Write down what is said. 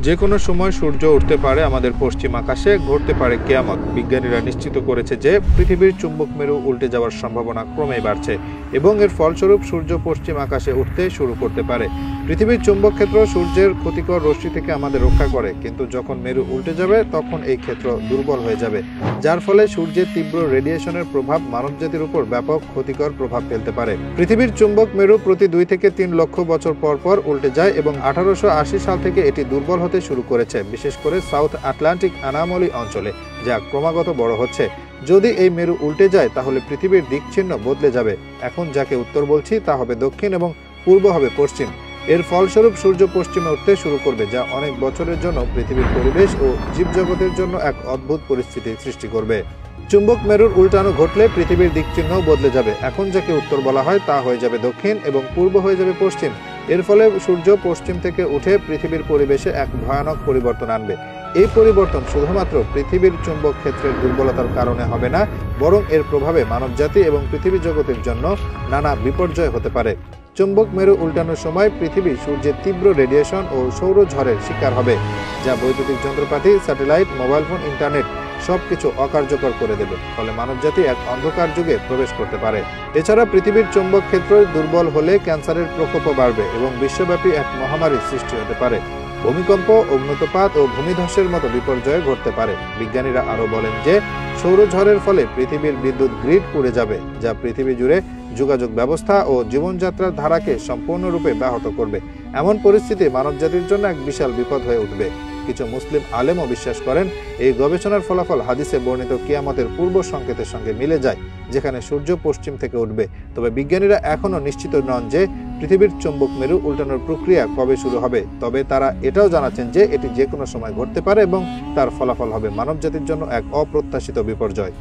যে কোনো সময় সূর্য উঠতে পারে আমাদের পশ্চিম আকাশে, ঘটতে পারে কিয়ামত। বিজ্ঞানীরা নিশ্চিত করেছে যে পৃথিবীর চুম্বক মেরু উল্টে যাওয়ার সম্ভাবনা ক্রমেই বাড়ছে এবং এর ফলস্বরূপ সূর্য পশ্চিম আকাশে উঠতে শুরু করতে পারে। পৃথিবীর চুম্বক ক্ষেত্র সূর্যের ক্ষতিকর রশ্মি থেকে আমাদের রক্ষা করে, কিন্তু যখন মেরু উল্টে যাবে তখন এই ক্ষেত্র দুর্বল হয়ে যাবে, যার ফলে সূর্যের তীব্র রেডিয়েশনের প্রভাব মানবজাতির উপর ব্যাপক ক্ষতিকর প্রভাব ফেলতে পারে। পৃথিবীর চুম্বক মেরু প্রতি 2 থেকে 3 লক্ষ বছর পর পর উল্টে যায় এবং 1880 সাল থেকে এটি দুর্বল হতে শুরু করেছে, বিশেষ করে সাউথ আটলান্টিক অ্যানোমালি অঞ্চলে, যা ক্রমাগত বড় হচ্ছে। যদি এই মেরু উল্টে যায় তাহলে পৃথিবীর দিকচিহ্ন বদলে যাবে। এখন যাকে উত্তর বলছি তা হবে দক্ষিণ এবং পূর্ব হবে পশ্চিম। এর ফলস্বরূপ সূর্য পশ্চিমে উঠতে শুরু করবে, যা অনেক বছরের জন্য পৃথিবীর পরিবেশ ও জীবজগতের জন্য এক অদ্ভুত পরিস্থিতি সৃষ্টি করবে। চুম্বক মেরুর উল্টানো ঘটলে পৃথিবীর দিকচিহ্ন বদলে যাবে। এখন যাকে উত্তর বলা হয় তা হয়ে যাবে দক্ষিণ এবং পূর্ব হয়ে যাবে পশ্চিম। এর ফলে সূর্য পশ্চিম থেকে উঠে পৃথিবীর পরিবেশে এক ভয়ানক পরিবর্তন আনবে। এই পরিবর্তন শুধুমাত্র পৃথিবীর চুম্বক ক্ষেত্রের দুর্বলতার কারণে হবে না, বরং এর প্রভাবে মানবজাতি এবং পৃথিবী জগতের জন্য নানা বিপর্যয় হতে পারে। চুম্বক মেরু উল্টানোর সময় পৃথিবী সূর্যের তীব্র রেডিয়েশন ও সৌরঝড়ের শিকার হবে, যা বৈদ্যুতিক যন্ত্রপাতি, স্যাটেলাইট, মোবাইল ফোন, ইন্টারনেট সবকিছু অকার্যকর করে দেবে। ফলে মানবজাতি এক অন্ধকার যুগে প্রবেশ করতে পারে। এছাড়া পৃথিবীর চুম্বক ক্ষেত্র দুর্বল হলে ক্যান্সারের প্রকোপও বাড়বে এবং বিশ্বব্যাপী এক মহামারীর সৃষ্টি হতে পারে। ভূমিকম্প, অগ্ন্যুৎপাত ও ভূমিধসের মতো বিপর্যয় ঘটতে পারে। বিজ্ঞানীরা আরও বলেন যে সৌরঝড়ের ফলে পৃথিবীর বিদ্যুৎ গ্রিড পুড়ে যাবে, যা পৃথিবী জুড়ে যোগাযোগ ব্যবস্থা ও জীবনযাত্রার ধারাকে সম্পূর্ণরূপে ব্যাহত করবে। এমন পরিস্থিতি মানবজাতির জন্য এক বিশাল বিপদ হয়ে উঠবে। কিছু মুসলিম আলেমও বিশ্বাস করেন এই গবেষণার ফলাফল হাদিসে বর্ণিত কিয়ামতের পূর্ব সংকেতের সঙ্গে মিলে যায়, যেখানে সূর্য পশ্চিম থেকে উঠবে। তবে বিজ্ঞানীরা এখনও নিশ্চিত নন যে পৃথিবীর চুম্বক মেরু উল্টানোর প্রক্রিয়া কবে শুরু হবে। তবে তারা এটাও জানাচ্ছেন যে এটি যে কোনো সময় ঘটতে পারে এবং তার ফলাফল হবে মানবজাতির জন্য এক অপ্রত্যাশিত বিপর্যয়।